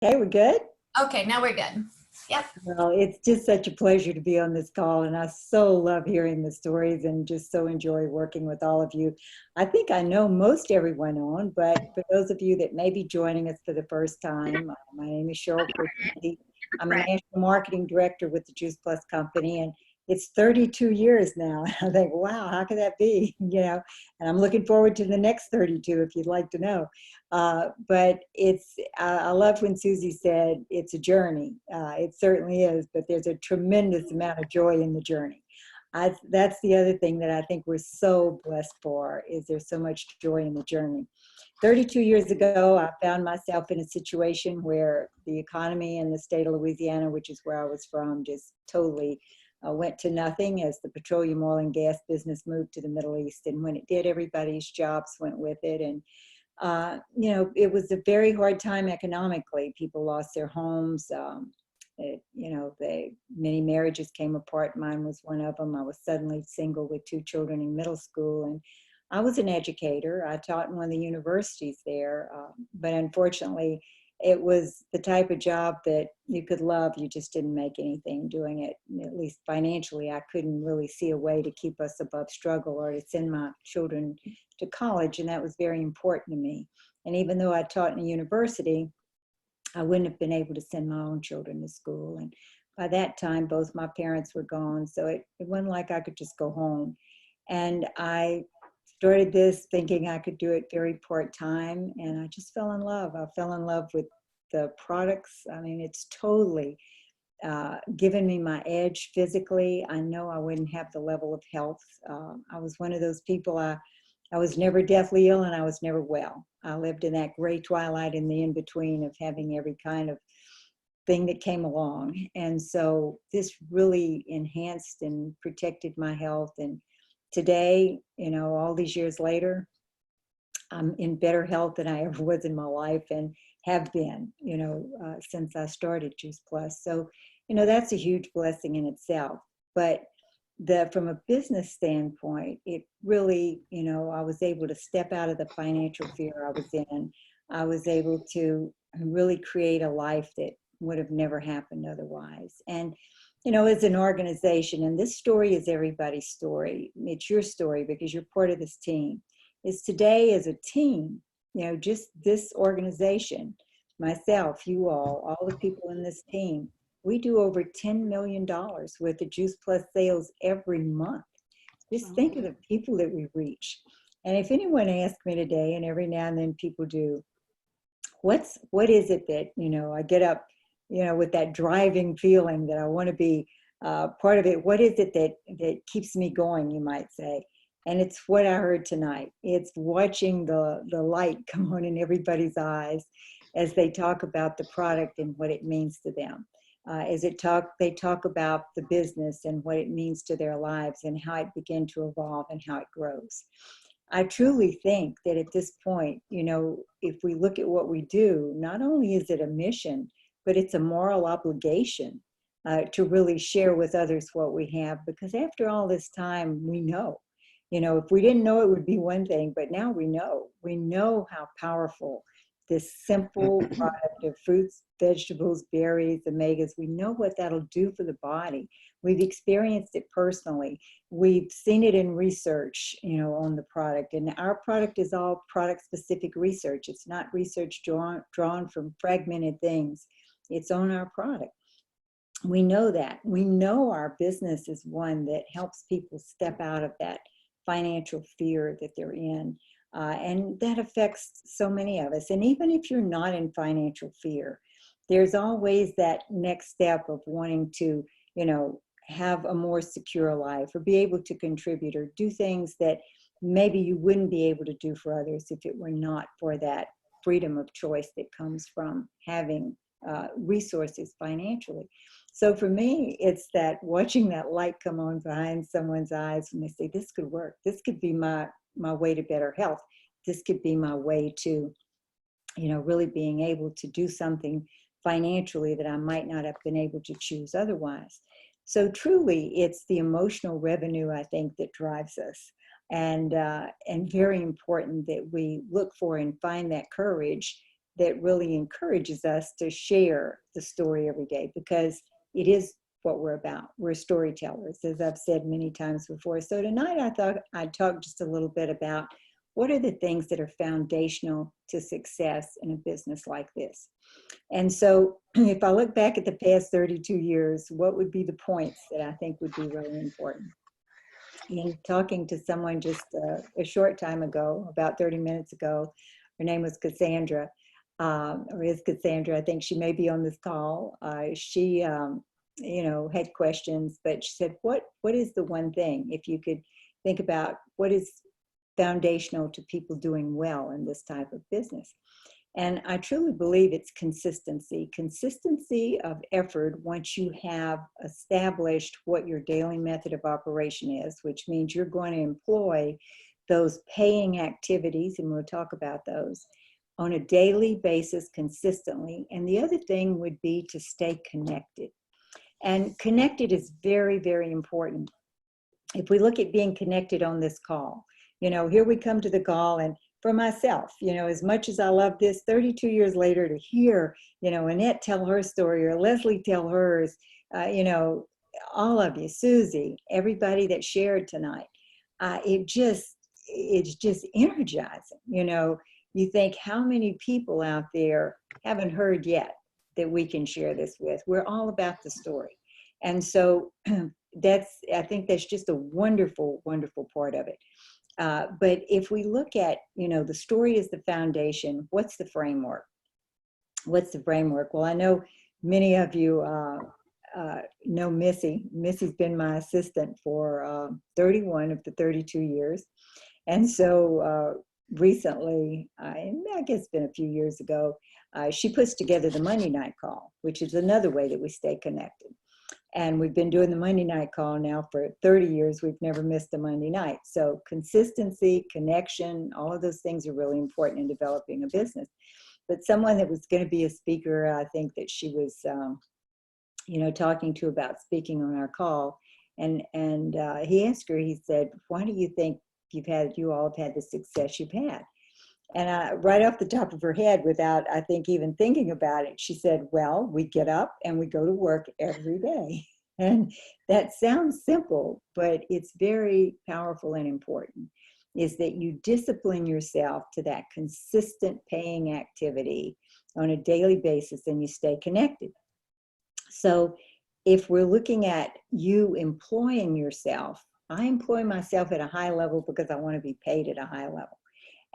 Okay, we're good? Okay, now we're good. Yep. Well, it's just such a pleasure to be on this call, and I so love hearing the stories and just so enjoy working with all of you. I think I know most everyone on, but for those of you that may be joining us for the first time, my name is Cheryl Cortese. I'm a Right. national marketing director with the Juice Plus Company, and it's 32 years now. I think, wow, how could that be? And I'm looking forward to the next 32 if you'd like to know. But I love when Susie said it's a journey. It certainly is, but there's a tremendous amount of joy in the journey. That's the other thing that I think we're so blessed for, is there's so much joy in the journey. 32 years ago, I found myself in a situation where the economy in the state of Louisiana, which is where I was from, just totally went to nothing as the petroleum, oil, and gas business moved to the Middle East. And when it did, everybody's jobs went with it. And it was a very hard time economically. People lost their homes. Many marriages came apart. Mine was one of them. I was suddenly single with two children in middle school, and I was an educator. I taught in one of the universities there, but unfortunately, it was the type of job that you could love. You just didn't make anything doing it. At least financially, I couldn't really see a way to keep us above struggle or to send my children to college, and that was very important to me. And even though I taught in a university, I wouldn't have been able to send my own children to school. And by that time, both my parents were gone, so it wasn't like I could just go home. And I started this thinking I could do it very part-time, and I just fell in love. I fell in love with the products. I mean, it's totally given me my edge physically. I know I wouldn't have the level of health. I was one of those people, I was never deathly ill and I was never well. I lived in that gray twilight in the in-between of having every kind of thing that came along. And so this really enhanced and protected my health. And today, all these years later, I'm in better health than I ever was in my life and have been, since I started Juice Plus. So, that's a huge blessing in itself. But from a business standpoint, it really, I was able to step out of the financial fear I was in. I was able to really create a life that would have never happened otherwise. And, as an organization, and this story is everybody's story, it's your story because you're part of this team, is today as a team, just this organization, myself, you all the people in this team, we do over $10 million worth of Juice Plus sales every month. Just think of the people that we reach. And if anyone asked me today, and every now and then people do, what is it that, I get up, with that driving feeling that I want to be part of it. What is it that keeps me going, you might say? And it's what I heard tonight. It's watching the light come on in everybody's eyes as they talk about the product and what it means to them. They talk about the business and what it means to their lives and how it began to evolve and how it grows. I truly think that at this point, if we look at what we do, not only is it a mission, but it's a moral obligation to really share with others what we have, because after all this time, we know. If we didn't know, it would be one thing, but now we know. We know how powerful this simple product of fruits, vegetables, berries, omegas, we know what that'll do for the body. We've experienced it personally. We've seen it in research, on the product. And our product is all product-specific research. It's not research drawn from fragmented things. It's on our product. We know that. We know our business is one that helps people step out of that financial fear that they're in. And that affects so many of us. And even if you're not in financial fear, there's always that next step of wanting to, have a more secure life or be able to contribute or do things that maybe you wouldn't be able to do for others if it were not for that freedom of choice that comes from having resources financially. So for me, it's that watching that light come on behind someone's eyes when they say, this could work. This could be my way to better health. This could be my way to, really being able to do something financially that I might not have been able to choose otherwise. So truly, it's the emotional revenue, I think, that drives us. And very important that we look for and find that courage that really encourages us to share the story every day, because it is what we're about. We're storytellers, as I've said many times before. So tonight I thought I'd talk just a little bit about what are the things that are foundational to success in a business like this. And so if I look back at the past 32 years, what would be the points that I think would be really important? In talking to someone just a short time ago, about 30 minutes ago, her name was Cassandra, or is Cassandra. I think she may be on this call. She, had questions, but she said, what is the one thing, if you could think about what is foundational to people doing well in this type of business? And I truly believe it's consistency of effort once you have established what your daily method of operation is, which means you're going to employ those paying activities, and we'll talk about those, on a daily basis consistently. And the other thing would be to stay connected. And connected is very, very important. If we look at being connected on this call, here we come to the call, and for myself, as much as I love this, 32 years later to hear, Annette tell her story or Leslie tell hers, all of you, Susie, everybody that shared tonight, it's just energizing. You think how many people out there haven't heard yet that we can share this with. We're all about the story. And so I think that's just a wonderful, wonderful part of it. But if we look at, the story is the foundation, what's the framework? What's the framework? Well, I know many of you know Missy. Missy's been my assistant for 31 of the 32 years. And so recently, I guess it's been a few years ago, she puts together the Monday night call, which is another way that we stay connected. And we've been doing the Monday night call now for 30 years. We've never missed a Monday night. So consistency, connection, all of those things are really important in developing a business. But someone that was going to be a speaker, I think that she was, talking to about speaking on our call. And he asked her, he said, why do you think you all have had the success you've had? And right off the top of her head, without, I think, even thinking about it, she said, well, we get up and we go to work every day. And that sounds simple, but it's very powerful and important, is that you discipline yourself to that consistent paying activity on a daily basis and you stay connected. So if we're looking at you employing yourself, I employ myself at a high level because I want to be paid at a high level.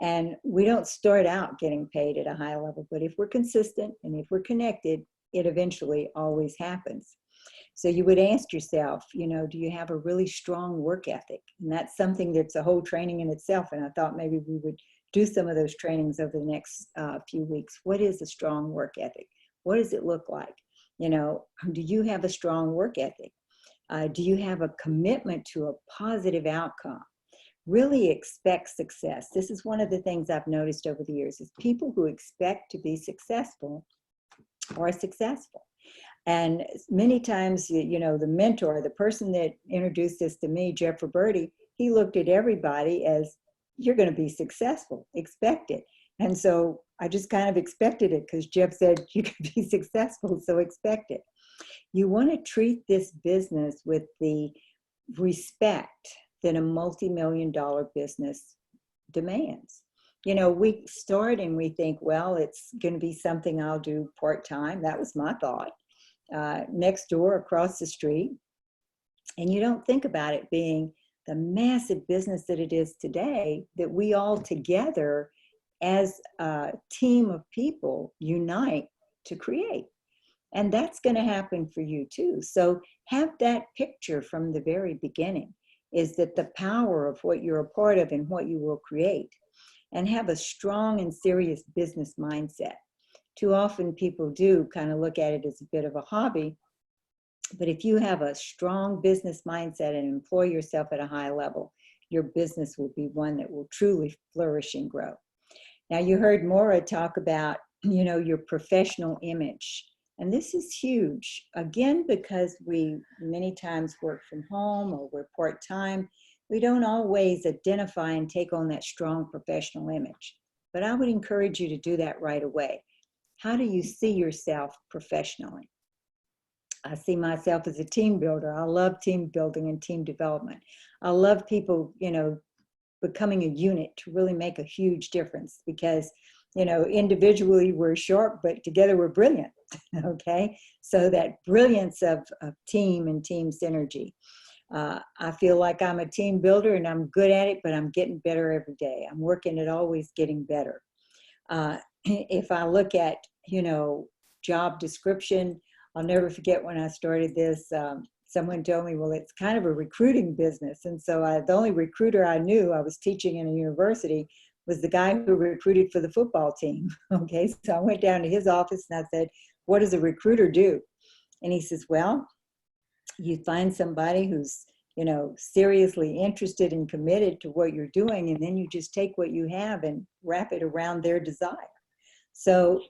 And we don't start out getting paid at a high level, but if we're consistent and if we're connected, it eventually always happens. So you would ask yourself, do you have a really strong work ethic? And that's something that's a whole training in itself. And I thought maybe we would do some of those trainings over the next few weeks. What is a strong work ethic? What does it look like? Do you have a strong work ethic? Do you have a commitment to a positive outcome? Really expect success. This is one of the things I've noticed over the years, is people who expect to be successful are successful. And many times, the mentor, the person that introduced this to me, Jeff Roberti, he looked at everybody as, you're going to be successful, expect it. And so I just kind of expected it because Jeff said you can be successful, so expect it. You want to treat this business with the respect that a multi-million-dollar business demands. We start and we think, well, it's going to be something I'll do part-time. That was my thought. Next door, across the street. And you don't think about it being the massive business that it is today, that we all together as a team of people unite to create. And that's going to happen for you too. So have that picture from the very beginning, is that the power of what you're a part of and what you will create, and have a strong and serious business mindset. Too often people do kind of look at it as a bit of a hobby, but if you have a strong business mindset and employ yourself at a high level, your business will be one that will truly flourish and grow. Now, you heard Maura talk about, your professional image. And this is huge, again, because we many times work from home or we're part-time. We don't always identify and take on that strong professional image. But I would encourage you to do that right away. How do you see yourself professionally? I see myself as a team builder. I love team building and team development. I love people, becoming a unit to really make a huge difference because, individually we're sharp, but together we're brilliant. Okay. So that brilliance of team and team synergy. I feel like I'm a team builder and I'm good at it, but I'm getting better every day. I'm working at always getting better. If I look at, job description, I'll never forget when I started this. Someone told me, well, it's kind of a recruiting business. And so the only recruiter I knew, I was teaching in a university, was the guy who recruited for the football team. Okay, so I went down to his office and I said, what does a recruiter do? And he says, well, you find somebody who's, seriously interested and committed to what you're doing, and then you just take what you have and wrap it around their desire. So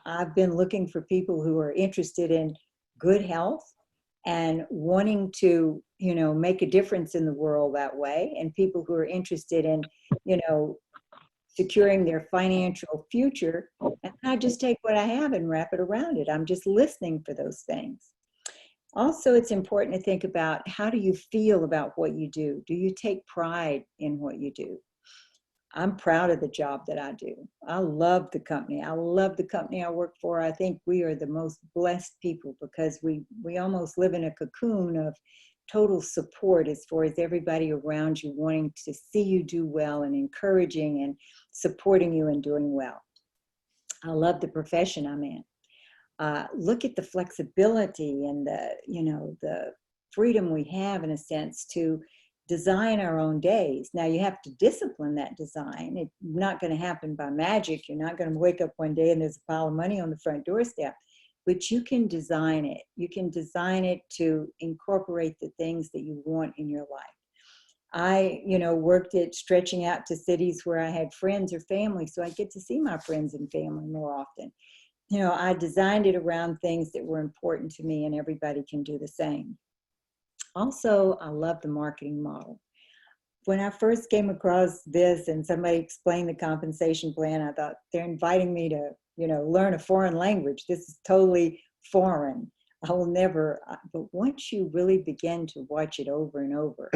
I've been looking for people who are interested in good health and wanting to, make a difference in the world that way, and people who are interested in, securing their financial future. And I just take what I have and wrap it around it. I'm just listening for those things. Also, it's important to think about, how do you feel about what you do? Do you take pride in what you do? I'm proud of the job that I do. I love the company. I love the company I work for. I think we are the most blessed people because we almost live in a cocoon of total support as far as everybody around you wanting to see you do well and encouraging and supporting you and doing well. I love the profession I'm in. Look at the flexibility and the freedom we have, in a sense, to design our own days. Now, you have to discipline that design. It's not going to happen by magic. You're not going to wake up one day and there's a pile of money on the front doorstep, but you can design it. You can design it to incorporate the things that you want in your life. I, worked at stretching out to cities where I had friends or family, so I get to see my friends and family more often. I designed it around things that were important to me, and everybody can do the same. Also, I love the marketing model. When I first came across this and somebody explained the compensation plan, I thought, they're inviting me to, learn a foreign language. This is totally foreign. I will never, but once you really begin to watch it over and over,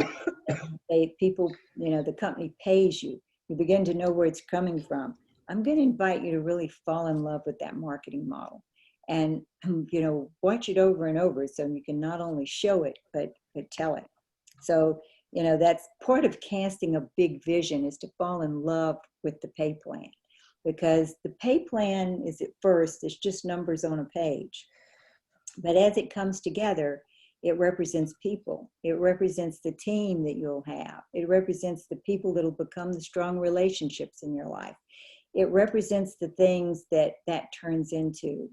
people, the company pays you, you begin to know where it's coming from. I'm going to invite you to really fall in love with that marketing model and, watch it over and over so you can not only show it, but tell it. So, that's part of casting a big vision, is to fall in love with the pay plan, because the pay plan is, at first, it's just numbers on a page. But as it comes together, it represents people. It represents the team that you'll have. It represents the people that'll become the strong relationships in your life. It represents the things that turns into: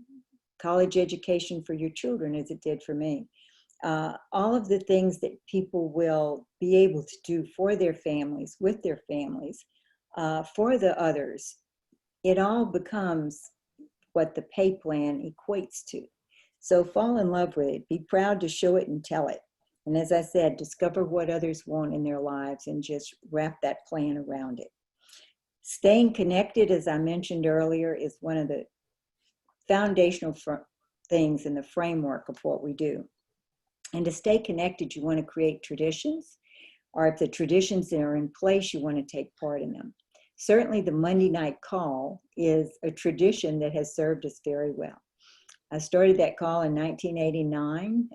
college education for your children, as it did for me. All of the things that people will be able to do for their families, with their families, for the others. It all becomes what the pay plan equates to. So fall in love with it. Be proud to show it and tell it. And as I said, discover what others want in their lives and just wrap that plan around it. Staying connected, as I mentioned earlier, is one of the foundational things in the framework of what we do. And to stay connected, you want to create traditions, or if the traditions are in place, you want to take part in them. Certainly the Monday night call is a tradition that has served us very well. I started that call in 1989,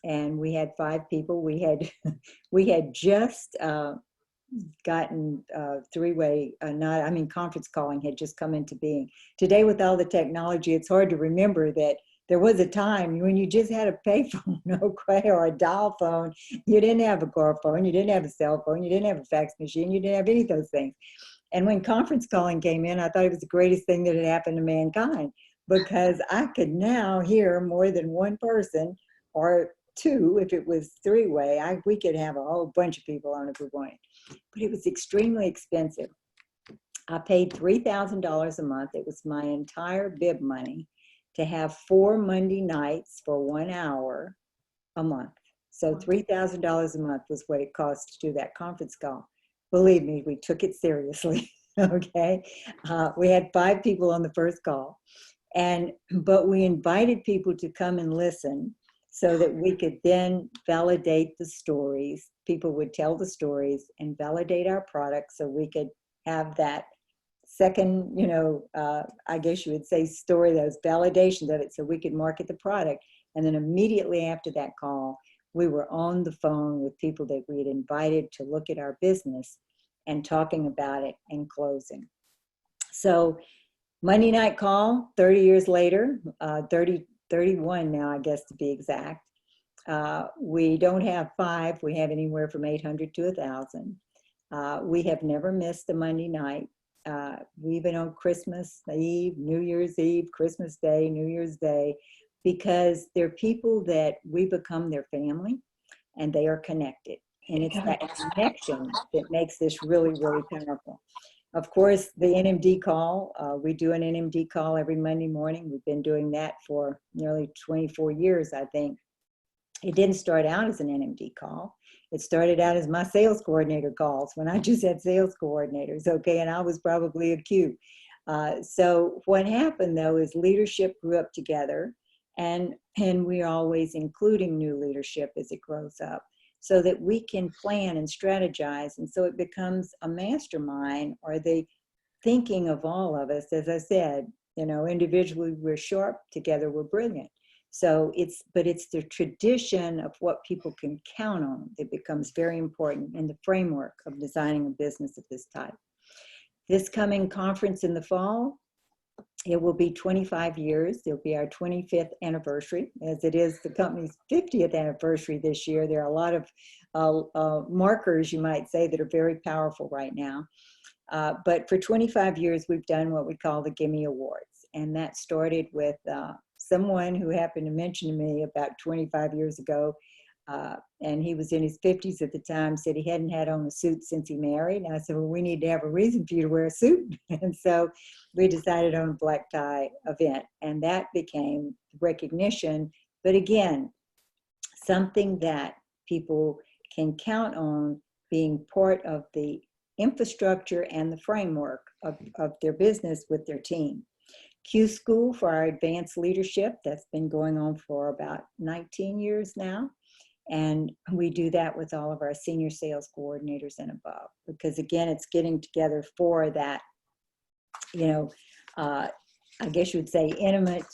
and we had 5 people. We had just gotten three-way, conference calling had just come into being. Today, with all the technology, it's hard to remember that there was a time when you just had a payphone, okay, or a dial phone. You didn't have a car phone, you didn't have a cell phone, you didn't have a fax machine, you didn't have any of those things. And when conference calling came in, I thought it was the greatest thing that had happened to mankind, because I could now hear more than one person, or 2 if it was three-way. We could have a whole bunch of people on if we wanted. But it was extremely expensive. I paid $3,000 a month. It was my entire bib money to have 4 Monday nights for 1 hour a month. So $3,000 a month was what it cost to do that conference call. Believe me, we took it seriously. Okay. We had 5 people on the first call. But we invited people to come and listen so that we could then validate the stories. People would tell the stories and validate our product so we could have that second, I guess you would say story, those validations of it so we could market the product. And then immediately after that call, we were on the phone with people that we had invited to look at our business and talking about it and closing. So Monday night call, 30 years later, 31 now, I guess to be exact. We don't have 5, we have anywhere from 800 to 1,000. We have never missed a Monday night. We've been on Christmas Eve, New Year's Eve, Christmas Day, New Year's Day, because they're people that we become their family and they are connected. And it's that connection that makes this really, really powerful. Of course, the NMD call, we do an NMD call every Monday morning. We've been doing that for nearly 24 years, I think. It didn't start out as an NMD call. It started out as my sales coordinator calls when I just had sales coordinators, okay, and I was probably a Q. So what happened though is leadership grew up together, and we're always including new leadership as it grows up, so that we can plan and strategize. And so it becomes a mastermind, or the thinking of all of us. As I said, individually we're sharp, together we're brilliant. So it's the tradition of what people can count on that becomes very important in the framework of designing a business of this type. This coming conference in the fall, it will be 25 years. It'll be our 25th anniversary, as it is the company's 50th anniversary this year. There are a lot of markers, you might say, that are very powerful right now. But for 25 years, we've done what we call the Gimme Awards. And that started with someone who happened to mention to me about 25 years ago, and he was in his 50s at the time, said he hadn't had on a suit since he married. And I said, well, we need to have a reason for you to wear a suit. And so we decided on a black tie event, and that became recognition. But again, something that people can count on being part of the infrastructure and the framework of their business with their team. Q School for our advanced leadership, that's been going on for about 19 years now. And we do that with all of our senior sales coordinators and above, because again, it's getting together for that, I guess you would say intimate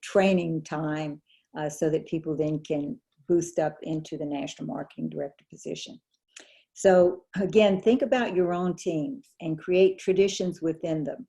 training time, so that people then can boost up into the national marketing director position. So again, think about your own teams and create traditions within them.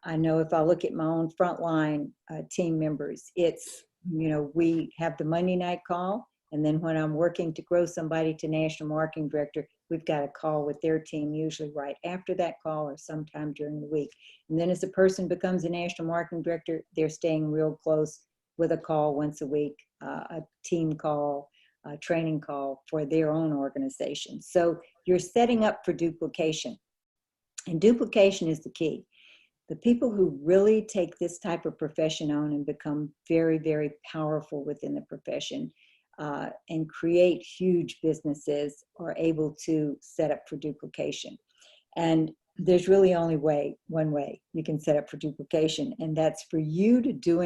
I know if I look at my own frontline team members, it's, we have the Monday night call, and then when I'm working to grow somebody to national marketing director, we've got a call with their team, usually right after that call or sometime during the week. And then as a person becomes a national marketing director, they're staying real close with a call once a week, a team call, a training call for their own organization. So you're setting up for duplication, and duplication is the key. The people who really take this type of profession on and become very, very powerful within the profession and create huge businesses are able to set up for duplication. And there's really only one way you can set up for duplication, and that's for you to do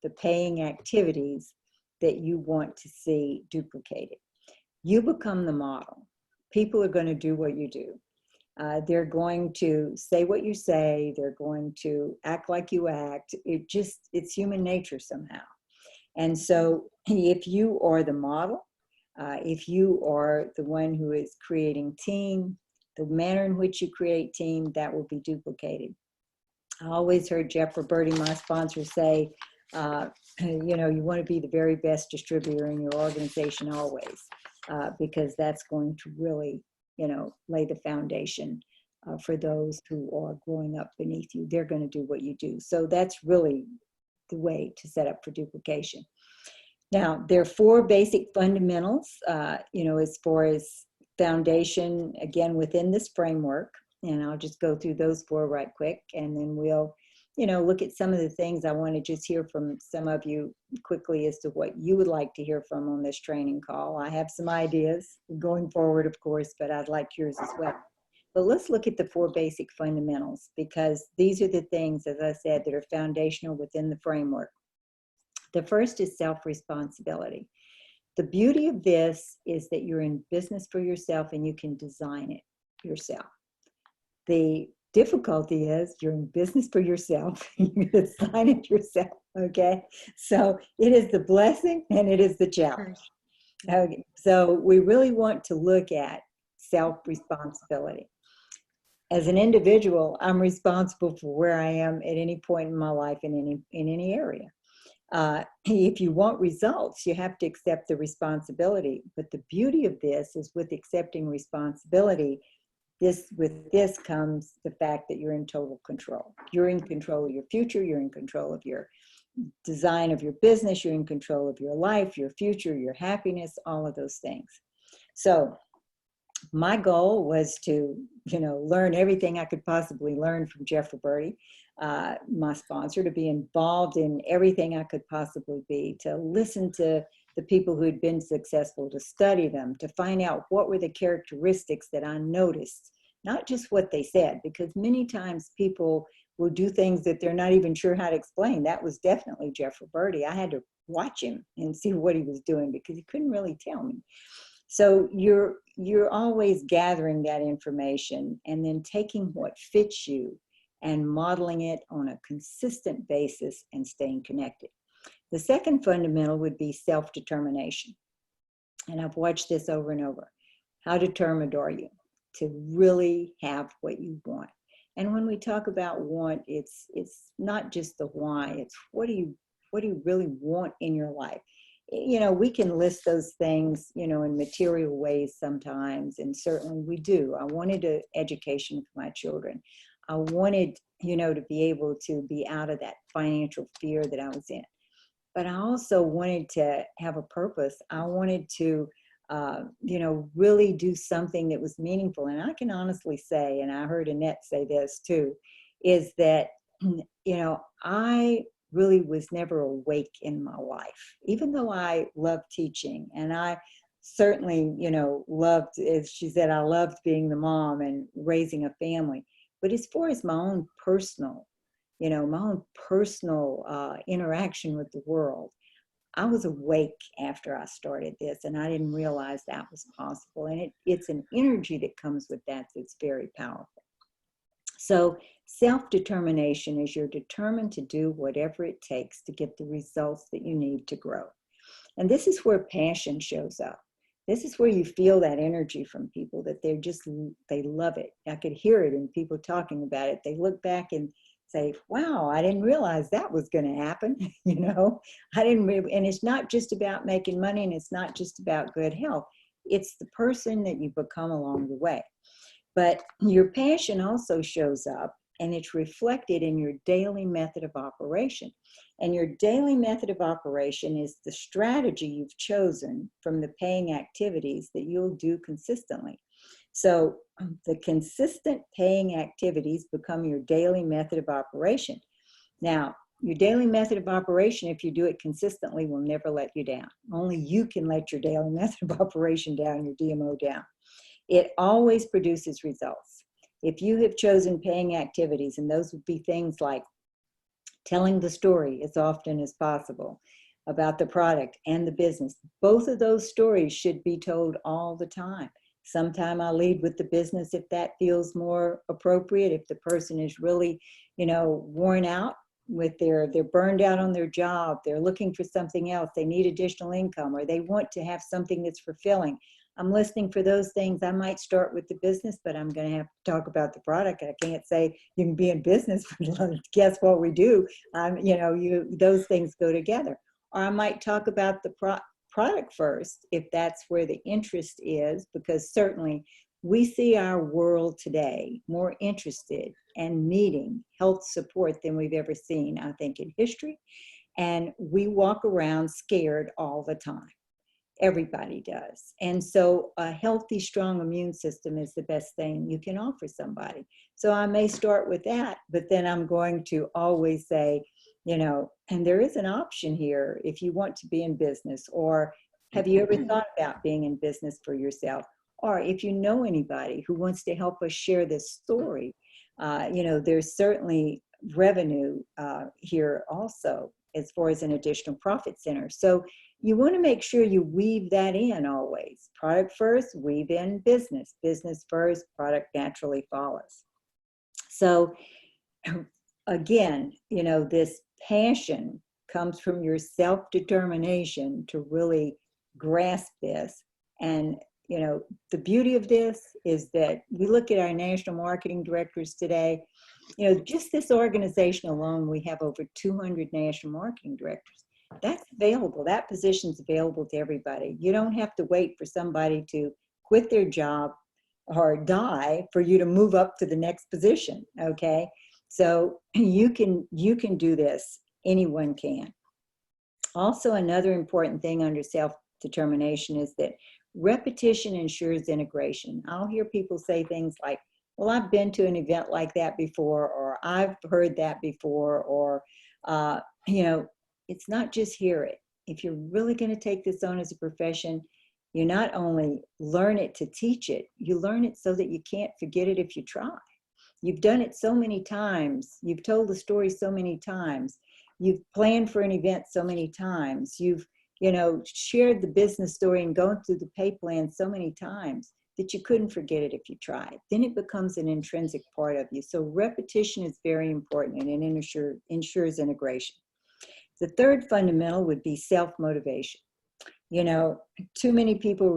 the paying activities that you want to see duplicated. You become the model. People are going to do what you do. They're going to say what you say. They're going to act like you act. It's human nature somehow. And so if you are the model, if you are the one who is creating team, the manner in which you create team, that will be duplicated. I always heard Jeff Roberti, my sponsor, say, you want to be the very best distributor in your organization always, because that's going to really lay the foundation for those who are growing up beneath you. They're going to do what you do. So that's really the way to set up for duplication. Now, there are 4 basic fundamentals, as far as foundation, again, within this framework. And I'll just go through those 4 right quick, and then we'll, look at some of the things. I want to just hear from some of you quickly as to what you would like to hear from on this training call. I have some ideas going forward, of course, but I'd like yours as well. But let's look at the four basic fundamentals, because these are the things, as I said, that are foundational within the framework. The first is self-responsibility. The beauty of this is that you're in business for yourself and you can design it yourself. The difficulty is you're in business for yourself, you design it yourself, okay? So it is the blessing and it is the challenge. Okay, so we really want to look at self-responsibility. As an individual, I'm responsible for where I am at any point in my life in any area. If you want results, you have to accept the responsibility. But the beauty of this is, with accepting responsibility, with this comes the fact that you're in total control. You're in control of your future. You're in control of your design of your business. You're in control of your life, your future, your happiness, all of those things. So my goal was to, learn everything I could possibly learn from Jeff Roberti, my sponsor, to be involved in everything I could possibly be, to listen to the people who had been successful, to study them, to find out what were the characteristics that I noticed, not just what they said, because many times people will do things that they're not even sure how to explain. That was definitely Jeff Roberti. I had to watch him and see what he was doing because he couldn't really tell me. So you're always gathering that information and then taking what fits you and modeling it on a consistent basis and staying connected. The second fundamental would be self-determination. And I've watched this over and over. How determined are you to really have what you want? And when we talk about want, it's not just the why, it's what do you really want in your life? We can list those things, in material ways sometimes, and certainly we do. I wanted an education for my children. I wanted, to be able to be out of that financial fear that I was in. But I also wanted to have a purpose. I wanted to, really do something that was meaningful. And I can honestly say, and I heard Annette say this too, is that, I really was never awake in my life, even though I loved teaching. And I certainly, loved, as she said, I loved being the mom and raising a family. But as far as my own personal, interaction with the world, I was awake after I started this, and I didn't realize that was possible. And it's an energy that comes with that that's very powerful. So self-determination is you're determined to do whatever it takes to get the results that you need to grow. And this is where passion shows up. This is where you feel that energy from people, that they love it. I could hear it in people talking about it. They look back and say, wow, I didn't realize that was going to happen. And it's not just about making money, and it's not just about good health. It's the person that you become along the way. But your passion also shows up, and it's reflected in your daily method of operation. And your daily method of operation is the strategy you've chosen from the paying activities that you'll do consistently. So the consistent paying activities become your daily method of operation. Now, your daily method of operation, if you do it consistently, will never let you down. Only you can let your daily method of operation down, your DMO down. It always produces results. If you have chosen paying activities, and those would be things like telling the story as often as possible about the product and the business, both of those stories should be told all the time. Sometime I lead with the business if that feels more appropriate. If the person is really, worn out with they're burned out on their job, they're looking for something else, they need additional income, or they want to have something that's fulfilling. I'm listening for those things. I might start with the business, but I'm going to have to talk about the product. I can't say you can be in business, but guess what we do? Those things go together. Or I might talk about the product first, if that's where the interest is, because certainly we see our world today more interested and needing health support than we've ever seen, I think, in history. And we walk around scared all the time. Everybody does. And so a healthy, strong immune system is the best thing you can offer somebody. So I may start with that, but then I'm going to always say, and there is an option here if you want to be in business, or have you ever thought about being in business for yourself? or if you know anybody who wants to help us share this story, there's certainly revenue here also as far as an additional profit center. So you want to make sure you weave that in always. Product first, weave in business. Business first, product naturally follows. So again, this passion comes from your self-determination to really grasp this. And, the beauty of this is that we look at our national marketing directors today, just this organization alone, we have over 200 national marketing directors. That's available. That position's available to everybody. You don't have to wait for somebody to quit their job or die for you to move up to the next position. Okay. So you can do this. Anyone can. Also, another important thing under self-determination is that repetition ensures integration. I'll hear people say things like, well, I've been to an event like that before, or I've heard that before, or, it's not just hear it. If you're really going to take this on as a profession, you not only learn it to teach it, you learn it so that you can't forget it if you try. You've done it so many times. You've told the story so many times. You've planned for an event so many times. You've, shared the business story and gone through the pay plan so many times that you couldn't forget it if you tried. Then it becomes an intrinsic part of you. So repetition is very important, and it ensures integration. The third fundamental would be self-motivation. Too many people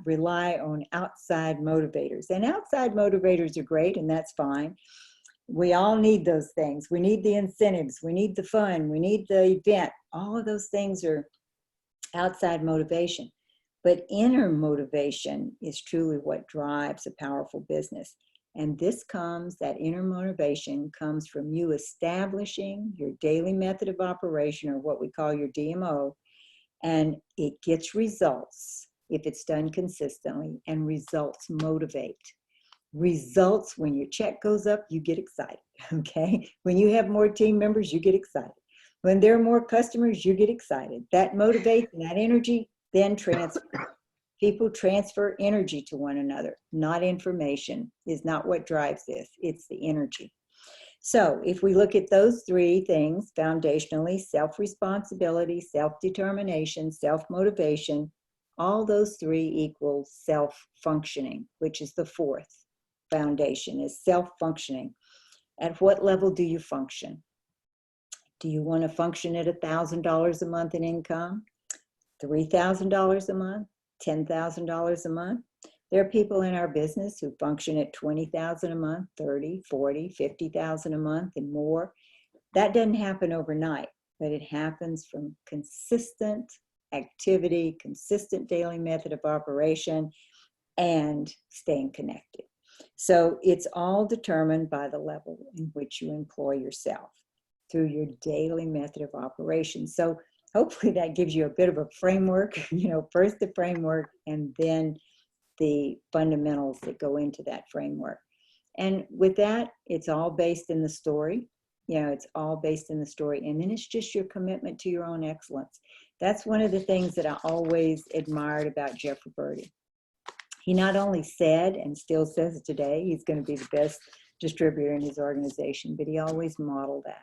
rely on outside motivators, and outside motivators are great, and that's fine. We all need those things. We need the incentives. We need the fun. We need the event. All of those things are outside motivation. But inner motivation is truly what drives a powerful business. And that inner motivation comes from you establishing your daily method of operation, or what we call your DMO, and it gets results if it's done consistently, and results motivate. Results, when your check goes up, you get excited, okay? When you have more team members, you get excited. When there are more customers, you get excited. That motivates, and that energy then transfers. People transfer energy to one another, not information. Is not what drives this. It's the energy. So if we look at those three things foundationally, self-responsibility, self-determination, self-motivation, all those three equal self-functioning, which is the fourth foundation, is self-functioning. At what level do you function? Do you want to function at $1,000 a month in income, $3,000 a month, $10,000 a month? There are people in our business who function at $20,000 a month, $30,000, $40,000, $50,000 a month and more. That doesn't happen overnight, but it happens from consistent activity, consistent daily method of operation, and staying connected. So it's all determined by the level in which you employ yourself through your daily method of operation. So hopefully that gives you a bit of a framework, first the framework and then the fundamentals that go into that framework. And with that, it's all based in the story. It's all based in the story. And then it's just your commitment to your own excellence. That's one of the things that I always admired about Jeff Roberti. He not only said, and still says it today, he's going to be the best distributor in his organization, but he always modeled that.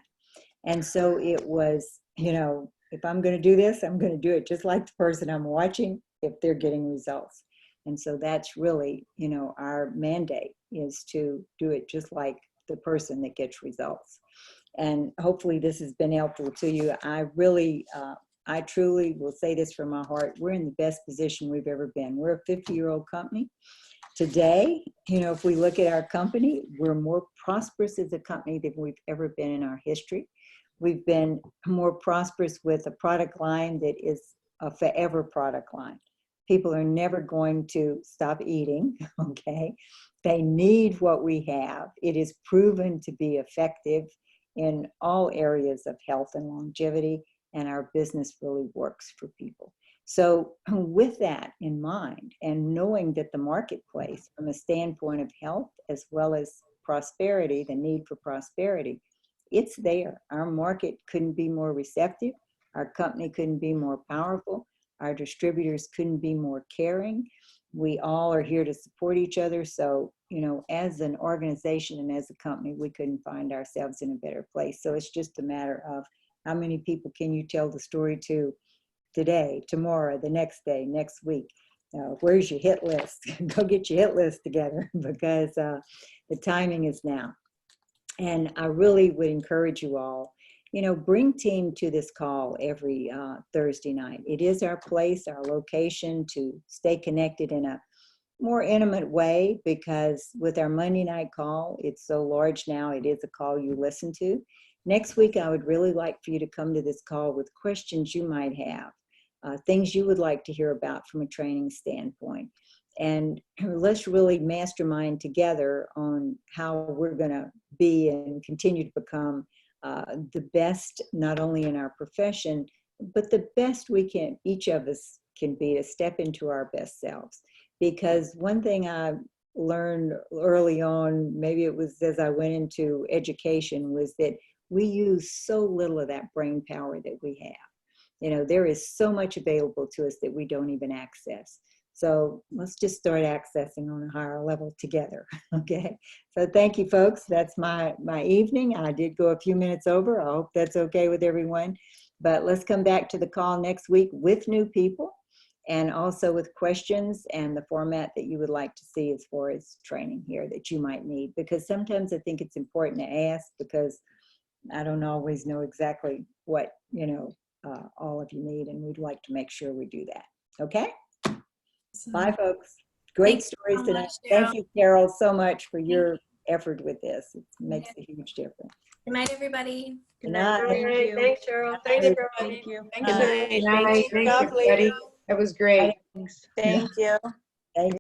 And so it was, if I'm going to do this, I'm going to do it just like the person I'm watching if they're getting results. And so that's really, our mandate is to do it just like the person that gets results. And hopefully this has been helpful to you. I truly will say this from my heart. We're in the best position we've ever been. We're a 50-year-old company. Today, if we look at our company, we're more prosperous as a company than we've ever been in our history. We've been more prosperous with a product line that is a forever product line. People are never going to stop eating, okay? They need what we have. It is proven to be effective in all areas of health and longevity, and our business really works for people. So with that in mind, and knowing that the marketplace, from a standpoint of health as well as prosperity, the need for prosperity, it's there. Our market couldn't be more receptive. Our company couldn't be more powerful. Our distributors couldn't be more caring. we all are here to support each other. So, you know, as an organization and as a company, we couldn't find ourselves in a better place. So it's just a matter of how many people can you tell the story to today, tomorrow, the next day, next week. Where's your hit list? Go get your hit list together, because the timing is now. And I really would encourage you all, you know, bring team to this call every Thursday night. It is our place, our location to stay connected in a more intimate way, because with our Monday night call, it's so large now, it is a call you listen to. Next week, I would really like for you to come to this call with questions you might have, things you would like to hear about from a training standpoint. And let's really mastermind together on how we're going to be and continue to become the best, not only in our profession, but the best we can, each of us can be, to step into our best selves. Because one thing I learned early on, maybe it was as I went into education, was that we use so little of that brain power that we have. You know, there is so much available to us that we don't even access. So let's just start accessing on a higher level together. Okay. So thank you, folks. That's my evening. I did go a few minutes over. I hope that's okay with everyone. But let's come back to the call next week with new people, and also with questions and the format that you would like to see as far as training here that you might need. Because sometimes I think it's important to ask, because I don't always know exactly what, you know, all of you need, and we'd like to make sure we do that. Okay? Bye, folks. Great Thanks stories so tonight. much, Thank Cheryl. you, Carol, so much for your effort with this. It makes a huge difference. Good night, everybody. Good All night. right, thanks, Cheryl. Thanks, Good everybody. Thank you. Thanks, night. Cheryl. Good night. Thanks, Thanks, Chocolate. everybody. That was great. Thank you. Thank